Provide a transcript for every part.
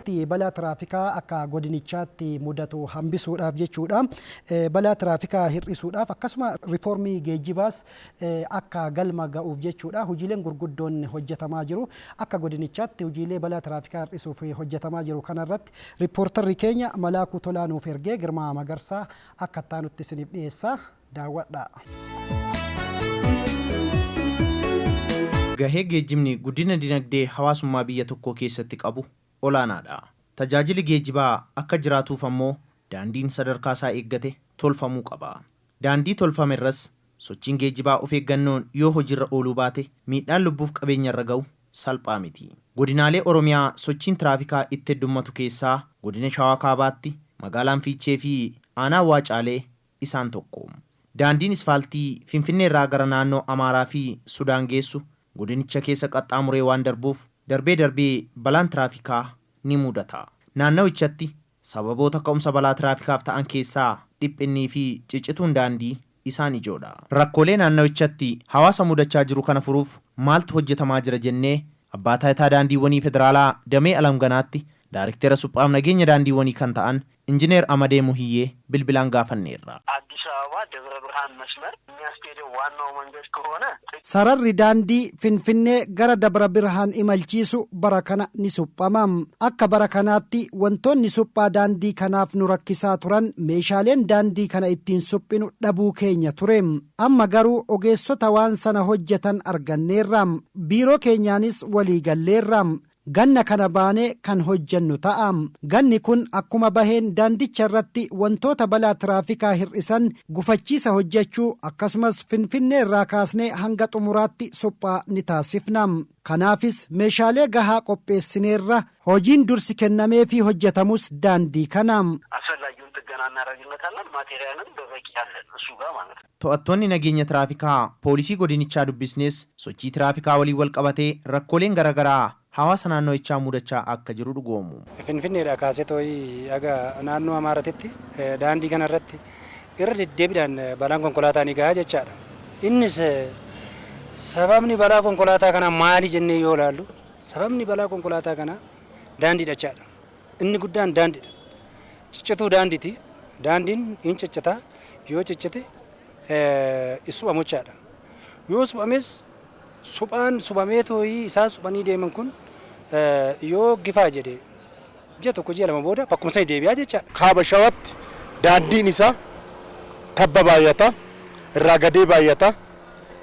irratti balaa tiraafikaa akka godinichaatti mudatu hambisuudhaaf jechuudha. Balaa tiraafikaa hir'isuudhaaf akkasuma riifoormii geejjibaas akka galma ga'uuf jechuudha. Hojiileen gurguddoon hojjetamaa jiru. Akka godinichaatti hojiilee balaa tiraafikaa hir'isuuf hojjetamaa jiru kanarratti riippoortarri keenya Malaakuu Tolaa nuuf ergee Girmaa Magarsaa akka taanutti isiniif dhiyeessa. Daawwadhaa. Gahee geejjibni guddina dinagdee hawaasummaa biyya tokkoo keessatti qabu olaanaadha. Tajaajilli geejjibaa akka jiraatuuf ammoo daandiin sadarkaa isaa eeggate tolfamuu qaba. Daandii tolfame irras sochiin geejjibaa of eeggannoon yoo hojiirra ooluu baate miidhaan lubbuuf qabeenya irra ga'u salphaa miti. Godinaalee Oromiyaa sochiin tiraafikaa itti heddummatu keessaa godina Shawaa Kaabaatti magaalaan Fiichee fi aanaa Waacaalee isaan tokko. Daandiin isfaaltii Finfinnee irraa gara naannoo Amaaraa fi Sudaan geessu godinicha keessa qaxxaamuree waan darbuuf darbee balaan tiraafikaa ni mudata. Naannawichatti sababoota ka'umsa balaa tiraafikaaf ta'an keessaa dhiphinnii fi ciccituun daandii isaan ijoodha. Rakkoolee naannawichatti hawaasa mudachaa jiru kana furuuf maaltu hojjetamaa jira jennee abbaa taayitaa daandiiwwanii federaalaa Damee Alamganaatti Daayirktera suphaaf nageenya daandiiwwanii kan ta'an Injineer Amadee Muhiyyee bilbilaan gaafanneerra. አዲስ አበባ ደብረ ብርሃን መስመር የሚያስኬደው ዋናው መንገድ ከሆነ sararri daandii Finfinnee gara Dabra Birhaan imalchiisu bara kana ni suphamaam. Akka bara kanaatti wantoonni suphaa daandii kanaaf nu rakkisaa turan meeshaaleen daandii kana ittiin suphinu dhabuu keenya ture. Amma garuu ogeessota waan sana hojjetan arganneerraam. Biiroo keenyaanis walii galleerraam. Ganna kana baanee kan hojjennu ta'am. Ganni kun akkuma baheen daandicha irratti wantoota balaa tiraafikaa hir'isan gufachiisa hojjechuu akkasumas Finfinnee irraa kaasnee hanga xumuraatti suphaa ni taasifnam. Kanaafis meeshaalee gahaa qopheessineerra hojiin dursi kennamee fi hojjetamus daandii kanaam. አስፈላጊውን ጥገና እናደርግለታለን ማቴሪያልም በበቂ ያለን እሱ ጋር ማለት ነው። To'attoonni nageenya tiraafikaa poolisii godinichaa dubbisnees sochii tiraafikaa waliin wal qabatee rakkooleen garaagaraa hawaasa naannoo'ichaa mudachaa akka jiru dhugoomu. Finfinneedhaa kaasee too'ii aga naannoo Amaaraatti daandii kanarratti irra deddeebiidhaan balaan konkolaataa ni gahaa jechaadha. Innis sababni balaa konkolaataa kanaa maali jennee yoo ilaallu sababni balaa konkolaataa kanaa daandiidha jechaadha. Inni guddaan daandiidha. Ciccituu daandiiti. Daandiin hin ciccita yoo ciccite suphamu jechaadha. Yoo suphames suphamee too'ii isaan suphanii deeman kun yoo gifaa jedhe ji'a tokko ji'a lama booda bakkuma sana deebi'aa jechaadha. Kaaba Shawaatti daandiin isaa tabba baay'ata, irraa gadee baay'ata.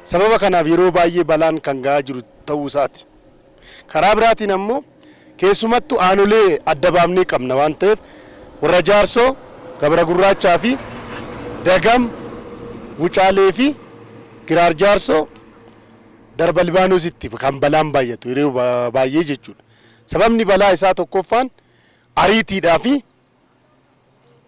Sababa kanaaf yeroo baay'ee balaan kan gahaa jiru ta'uu isaati. Karaa biraatiin ammoo keessumattuu aanolee adda baafnee qabna waan ta'eef warra Jaarsoo, Gabra Gurraachaa fi Dagam, Wucaalee fi Giraar Jaarsoo darba Libaanoositti kan balaan baay'atu yeroo baay'ee jechuudha. Sababni balaa isaa tokkoffaan ariitiidhaa fi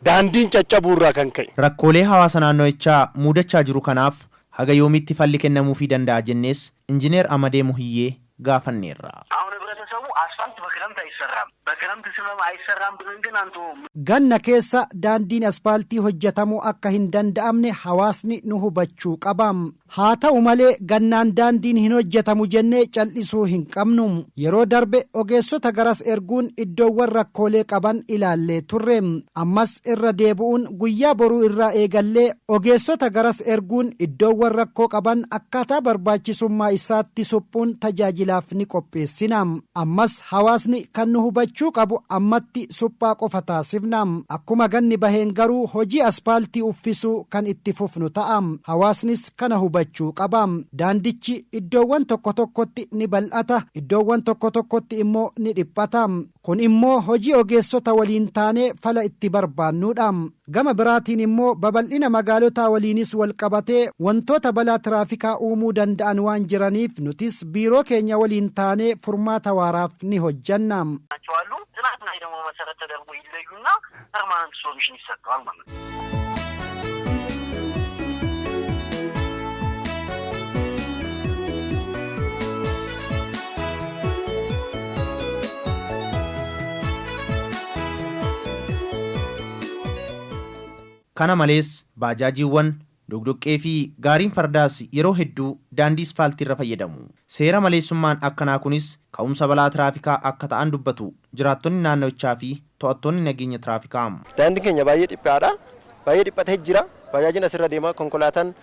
daandiin caccabuu irraa kan ka'e. Rakkoolee hawaasa naannoo'ichaa mudachaa jiru kanaaf haga yoomitti falli kennamuufii danda'a jennees Injineer Amadee Muhiyyee gaafanneerra. አሁን ህብረተሰቡ አስፋልት በክረምት አይሰራም በክረምት ስለማ አይሰራም ብለን ግን አንተውም። Ganna keessa daandiin asfaaltii hojjetamuu akka hin danda'amne hawaasni nu hubachuu qabaam. Haa ta'u malee gannaan daandiin hin hojjetamu jennee cal'isuu hin qabnu. Yeroo darbe ogeessota garas erguun iddoowwan rakkoolee qaban ilaallee turre. Ammas irra deebi'uun guyyaa boruu irraa eegallee ogeessota garas erguun iddoowwan rakkoo qaban akkaataa barbaachisummaa isaatti suphuun tajaajilaaf ni qopheessina. Ammas hawaasni kan nu hubachuu qabu ammatti suphaa qofa taasifna. Akkuma ganni baheen garuu hojii asfaaltii uffisuu kan itti fufnu ta'a. Hawaasnis kana hubachuu qaba. Daandichi iddoowwan tokko tokkotti ni bal'ata, iddoowwan tokko tokkotti immoo ni dhiphata. Kun immoo hojii ogeessota waliin taanee fala itti barbaannudha. Gama biraatiin immoo babal'ina magaalotaa waliinis wal qabatee wantoota balaa tiraafikaa uumuu danda'an waan jiraniif nutis biiroo keenya waliin taanee furmaata waaraaf ni hojjanna. ጥናት ላይ ደግሞ መሰረት ተደርጎ ይለዩና ፐርማነንት ሶሉሽን ይሰጣል ማለት ነው። Kana malees baajaajiiwwan Dogdoqqee fi gaariin fardaas yeroo hedduu daandii isfaaltii irra fayyadamu. Seera maleessummaan akkanaa kunis ka'umsa balaa tiraafikaa akka ta'an dubbatu jiraattonni naannawichaa fi to'attoonni nageenya tiraafikaa. Daandiin keenya baay'ee dhiphaadha. Baay'ee dhiphatee jira. Baajaajiin asirra deemaa konkolaataan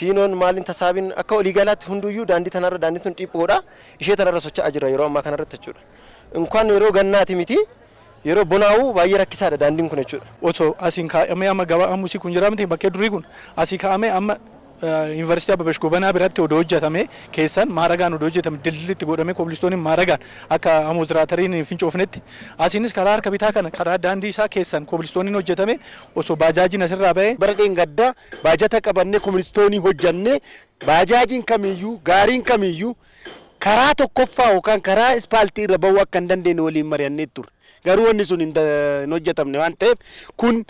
siinoon maaliin tasaabiin akka waliigalaatti hunduyyuu daandii tanarra daandiin tun dhiphoodha. Ishee tanarra socho'aa jira yeroo ammaa kanarratti jechuudha. Inkaan yeroo gannaati miti yeroo bonaa'u baay'ee rakkisaadha daandiin kun jechuudha. Otoo asiin kaa'amee amma gabaa ammusii kun jira miti bakkee durii kun asii kaa'amee amma Yuunivarsiitii Ababash Gobanaa biratti odoo hojjetame keessan maaragaan odoo hojjetame dildilitti godhamee koobilistooniin maaragaan akka amootiraatariin fincoofnetti asiinis karaa harka bitaa kana karaa daandii isaa keessan koobilistooniin hojjetame osoo baajaajiin asirraa ba'ee bara dheengaddaa baajata qabannee koobilistoonii hojjannee baajaajiin kamiyyuu gaariin kamiyyuu karaa tokkoffaa yookaan karaa ispaaltii irra ba'uu akka hin dandeenye waliin mari'annee turre garuu wanni sun hin hojjetamne waan ta'eef kun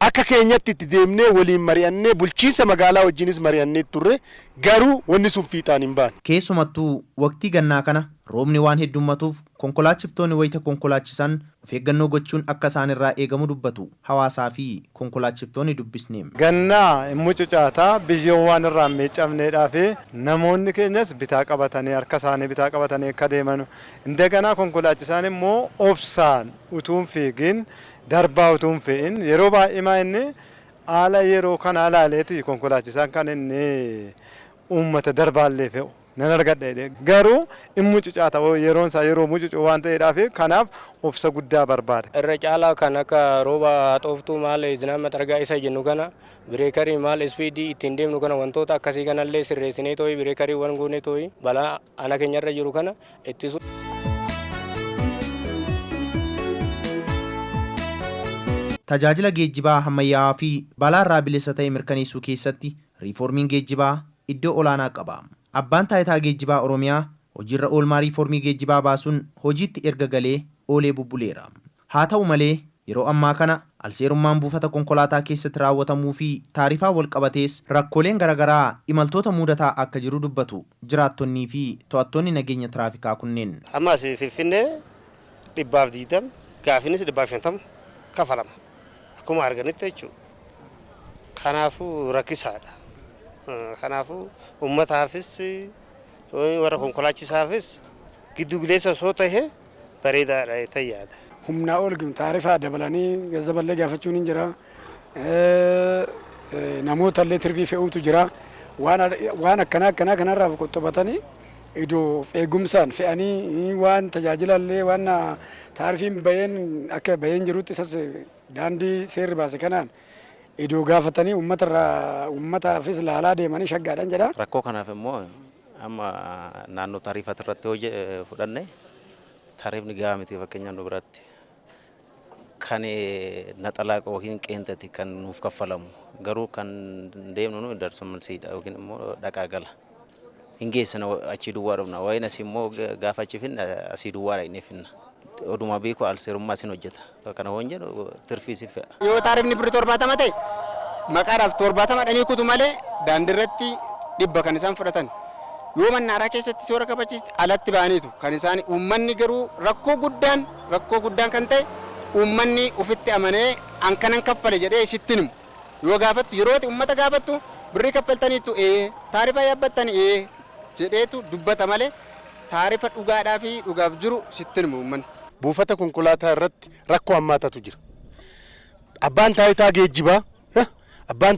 akka keenyatti itti deemnee waliin mari'annee bulchiinsa magaalaa wajjinis mari'annee turre garuu wanni sun fiixaan hin baane. Keessumattuu waqtii gannaa kana roobni waan heddummatuuf konkolaachiftoonni wayita konkolaachisan of eeggannoo gochuun akka isaan irraa eegamu dubbatu hawaasaa fi konkolaachiftoonni dubbisneem. Gannaa immoo cucaataa biyyoon waan irraa miicamneedhaa fi namoonni keenyas bitaa qabatanii harka isaanii bitaa qabatanii akka deeman indaganaa konkolaachisaan immoo obsaan utuun fiigin darbaa utuun fe'in yeroo baay'ee inni haala yeroo kana ilaaleeti konkolaachisaan kan inni uummata darbaallee fe'u nan argadha garuu immoo cucaata yeroon isaa yeroo mucucu waan ta'eedhaaf kanaaf obsa guddaa barbaada. Irra caalaa kan akka rooba xooftuu maal iznama targaa isa jennu kana bireekarii maal ispiidii ittiin deemnu kana wantoota akkasii kanallee sirreessinee tooyi bireekarii waan goone tooyi balaa ana keenyarra jiru kana ittisu. Tajaajila geejjibaa ammayyaawaa fi balaarraa bilisa ta'e mirkaneessuu keessatti riiformiin geejjibaa iddoo olaanaa qaba. Abbaan taayitaa geejjibaa Oromiyaa hojiirra oolmaa riiformii geejjibaa baasuun hojiitti erga galee oolee bubbuleera. Haa ta'u malee yeroo ammaa kana alseerummaan buufata konkolaataa keessatti raawwatamuu fi taarifaa wal qabatees rakkooleen garaagaraa imaltoota mudataa akka jiru dubbatu jiraattonnii fi to'attoonni nageenya tiraafikaa kunneen. Ammas Finfinnee 220 gaafiinis 250 kafalama. Akkuma arganitti jechuudha. Kanaafuu rakkisaadha. Kanaafuu uummataafis warra konkolaachisaafis giddu galeessa osoo ta'e bareedaadha ta'ee yaada. Humnaa ol taarifaa dabalanii gazzaballee gaafachuun hin jira. Namoota illee tirfii fe'uutu jira. Waan akkanaa kanarraa qoxxobatanii iddoo eegumsaan fe'anii waan tajaajila illee waan taarifiin bayeen akka bayeen jirutti isas daandii seerri baase kanaan iddoo gaafatanii uummataafis laalaa deemanii shaggaadhaan jedha. Rakkoo kanaaf immoo amma naannoo taarifaa irratti fudhanne taarifni gahaa miti fakkeenyaan nu biratti kan naxalaa yookiin qeenxati kan nuuf kaffalamu garuu kan deemnu nu darsamsiidha yookiin immoo dhaqaa gala. Hingeessina achii duwwaa dhufna waa'een asii immoo gaafa achi finna asii duwwaa dhaqnee finna. Oduma beeku alseerummaa sin hojjeta. Kana waan jedhu tirfii si fe'a. Yoo taarifni birrii 70 ta'e maqaadhaaf 70 dhanii kutu malee daandiirratti 100 kan isaan fudhatan. Yoo mannaaraa keessatti soora kabachiiste alatti ba'aniitu kan isaan uummanni garuu rakkoo guddaan kan ta'e uummanni ofitti amanee an kanan kaffale jedhee sittin himu. Yoo gaafattu yeroo uummata gaafattu birrii kaffaltaniitu taarifa yaabbattani jedheetu dubbata malee taarifa dhugaadhaa fi dhugaaf jiru sittin himu uummanni. Buufata konkolaataa irratti rakkoo hammaatatu jira. Abbaan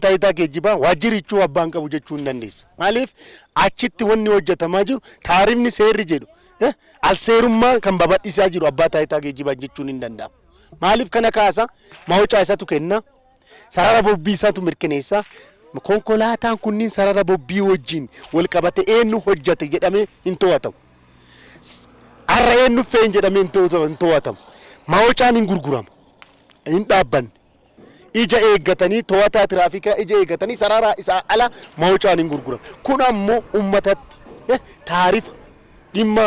taayitaa geejjibaa waajjirichuu abbaan qabu jechuu hin dandeessa. Maaliif achitti wanni hojjetamaa jiru taarifni seerri jedhu alseerummaa kan babadhisaa jiru abbaa taayitaa geejjibaa jechuun hin danda'amu. Maaliif kana kaasa mawucaa isaatu kenna sarara bobbii isaatu mirkaneessa. Konkolaataan kunniin sarara bobbii wajjin wal qabate eenyu hojjete jedhamee hin to'atamu. Har'a eenyu fe'in jedhamee hin to'atamu. Mawucaan hin gurguramu. Hin dhaabbanne. Ija eeggatanii to'ataa tiraafikaa ija eeggatanii sarara isaa ala mawucaan hin gurguramu. Kun ammoo uummatatti taarifa dhimma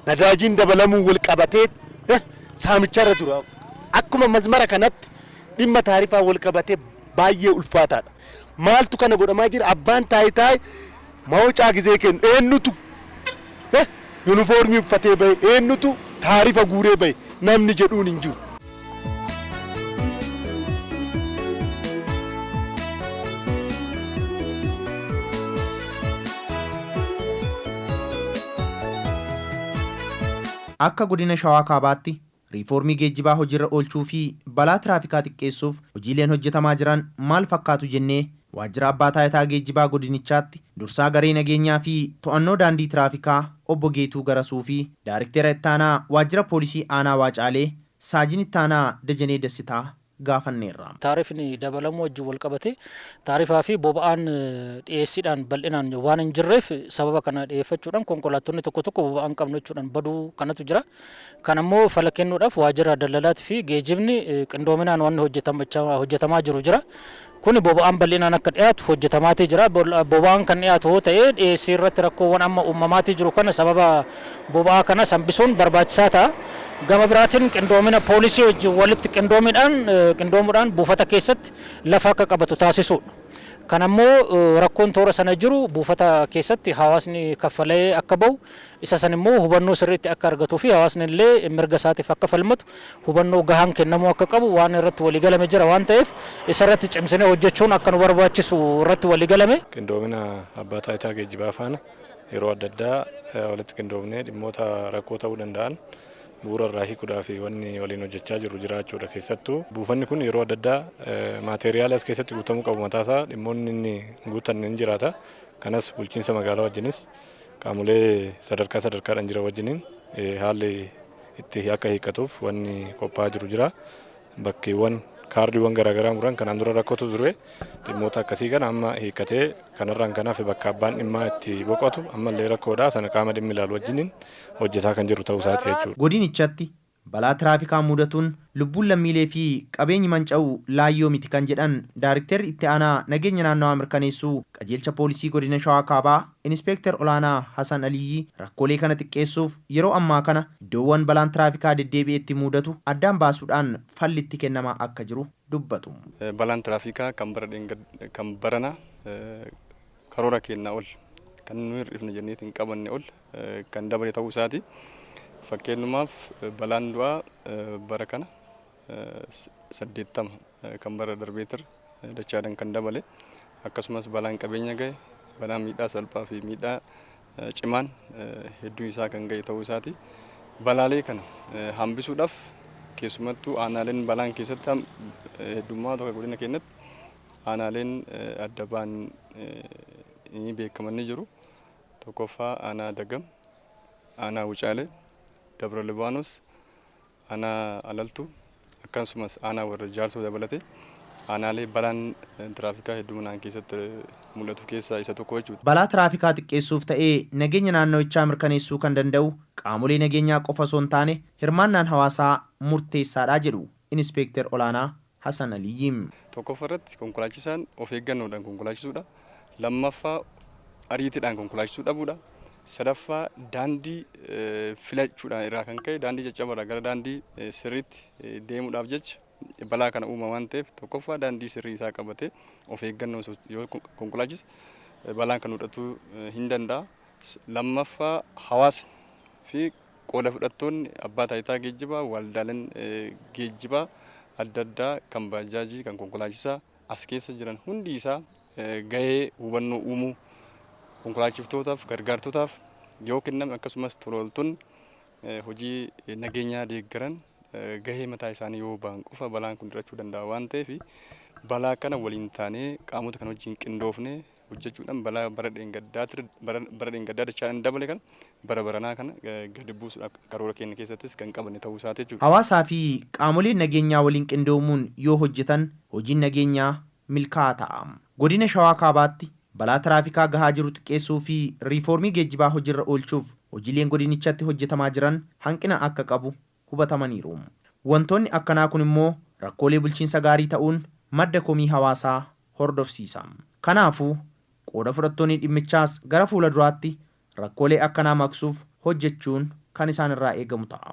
nadaajiin dabalamuun wal qabatee saamicharra jira. Akkuma masmara kanatti dhimma taarifaa wal qabatee baay'ee ulfaataadha. Maaltu kana godhamaa jira? Abbaan taayitaa mawucaa gizee kennu eenyutu yuunifoormii uffatee bahe eenyutu taarifa guuree bahe namni jedhuun hin jiru. akka godina Shawaa Kaabaatti riifoormii geejjibaa hojiirra oolchuu fi balaa tiraafikaa xiqqeessuuf hojiileen hojjetamaa jiran maal fakkaatu jennee waajjira abbaa taayitaa geejjibaa godinichaatti dursaa garee nageenyaa fi to'annoo daandii tiraafikaa obbo Geetuu Garasuu fi daariktera ittaanaa waajjira poolisii aanaa Waacaalee saajin ittaanaa Dajanee Dassitaa gaafanneerra. Taarifni dabalamu wajjin wal qabate taarifaa fi boba'aan dhiyeessiidhaan bal'inaan waan hin jirreef sababa kana dhiyeeffachuudhaan konkolaattonni tokko tokko boba'aan qabnu jechuudhaan baduu kanatu jira. Kan ammoo fala kennuudhaaf waajjira daldalaatii fi geejjibni qindoominaan waan hojjetamaa jiru jira. Kuni boba'aan bal'inaan akka dhiyaatu hojjetamaatii jira. Boba'aan kan dhiyaatu yoo ta'e dhiyeessii irratti rakkoowwan amma uumamaatii jiru kana sababa boba'aa kana hambisuun barbaachisaa ta'a. Gama biraatiin qindoomina poolisii wajjin walitti qindoomuudhaan buufata keessatti lafa akka qabatu taasisuudha. Kan ammoo rakkoon toora sana jiru buufata keessatti hawaasni kaffalee akka bahu isa san immoo hubannoo sirriitti akka argatuu fi hawaasni illee mirga isaatiif akka falmatu hubannoo gahaan kennamuu akka qabu waan irratti waliigalame jira waan ta'eef isa irratti cimsinee hojjechuun akka nu barbaachisu irratti waliigalame. Qindoomina abbaa taayitaa geejjibaa faana yeroo adda addaa walitti qindoomnee dhimmoota rakkoo ta'uu danda'an bu'uura irraa hiikuudhaa fi wanni waliin hojjechaa jiru jiraachuudha keessattuu buufanni kun yeroo adda addaa maateriyaala as keessatti guutamuu qabu mataasaa dhimmoonni inni guutan ni jiraata. Kanas bulchiinsa magaalaa wajjinis qaamolee sadarkaadhaan jira wajjiniin haalli itti akka hiikkatuuf wanni qophaa'aa jiru jira. Bakkeewwan kaardiiwwan garaagaraa muran kanaan dura rakkootu ture dhimmoota akkasii kana amma hiikkatee kanarraan kanaaf bakka abbaan dhimmaa itti boqotu ammallee rakkoodhaa sana qaama dhimmi ilaalu wajjiniin hojjetaa kan jiru ta'uu isaati jechuudha. Godinichatti balaa tiraafikaa mudatuun lubbuun lammiilee fi qabeenyi manca'u laayyoo miti kan jedhan daariiktarri itti aanaa nageenya naannawaa mirkaneessuu qajeelcha poolisii godina Shawaa Kaabaa Inispeektar Olaanaa Hasan Aliyyi rakkoolee kana xiqqeessuuf yeroo ammaa kana iddoowwan balaan tiraafikaa deddeebi'etti mudatu addaan baasuudhaan fallitti kennamaa akka jiru dubbatu. Balaan tiraafikaa kan barana karoora kennaa ol kan nuyi hir'ifne jennee hin qabanne ol kan dabale ta'uu isaati. Fakkeenyumaaf balaan du'aa bara kana 80 kan bara darbeetir dachaadhaan kan dabale akkasumas balaan qabeenya gahe balaan miidhaa salphaa fi miidhaa cimaan hedduu isaa kan gahe ta'uu isaati. Balaalee kana hambisuudhaaf keessumattuu aanaaleen balaan keessatti heddummaa tokko godina keenyatti aanaaleen adda ba'an ni beekamanii jiru. Tokkoffaa aanaa Dagam, aanaa Wucaalee, Dabra Libaanos, aanaa Alaltuu akkasumas aanaa warra Jaarsoo dabalatee aanaalee balaan tiraafikaa hedduminaan keessatti mul'atu keessaa isa tokko jechuudha. Balaa tiraafikaa xiqqeessuuf ta'ee nageenya naannawichaa mirkaneessuu kan danda'u qaamolee nageenyaa qofa osoo hin taane hirmaannaan hawaasaa murteessaadha jedhu Inispeektar Olaanaa Hasan Aliyyi. Tokkoffaarratti konkolaachisaan of eeggannoodhaan konkolaachisuudha. Lammaffaa ariitiidhaan konkolaachisuu dhabuudha. Sadaffaa daandii filachuudhaan irraa kan ka'e daandii caccabaadhaa gara daandii sirriitti deemuudhaaf jecha balaa kana uuma waan ta'eef tokkoffaa daandii sirrii isaa qabatee of eeggannoo yoo konkolaachise balaan kan mudachuu hin danda'a. Lammaffaa hawaasni fi qooda fudhattoonni abbaa taayitaa geejjibaa waldaaleen geejjibaa adda addaa kan baajaajii kan konkolaachisaa as keessa jiran hundi isaa gahee hubannoo uumuu konkolaachiftootaaf gargaartotaaf yoo kenname akkasumas tolooltonni hojii nageenyaa deeggaran gahee mataa isaanii yoo ba'an qofa balaan kun dhufuu danda'a waan ta'eef balaa kana waliin taanee qaamota kan wajjin qindoofnee hojjechuudhaan balaa bara dheengaddaa dachaadhaan dabale kan bara baranaa kana gadi buusuudhaaf karoora keenya keessattis kan qabanne ta'uu isaati jechuudha. Hawaasaa fi qaamoleen nageenyaa waliin qindoomuun yoo hojjetan hojiin nageenyaa milkaa'aa ta'a. Godina Shawaa Kaabaatti balaa tiraafikaa gahaa jiru xiqqeessuu fi riifoormii geejjibaa hojiirra oolchuuf hojiileen godinichatti hojjetamaa jiran hanqina akka qabu hubatamaniiru. Wantoonni akkanaa kun immoo rakkoolee bulchiinsa gaarii ta'uun madda komii hawaasaa hordofsiisa. Kanaafuu qooda fudhattoonni dhimmichaas gara fuula duraatti rakkoolee akkanaa maqsuuf hojjechuun kan isaan irraa eegamu ta'a.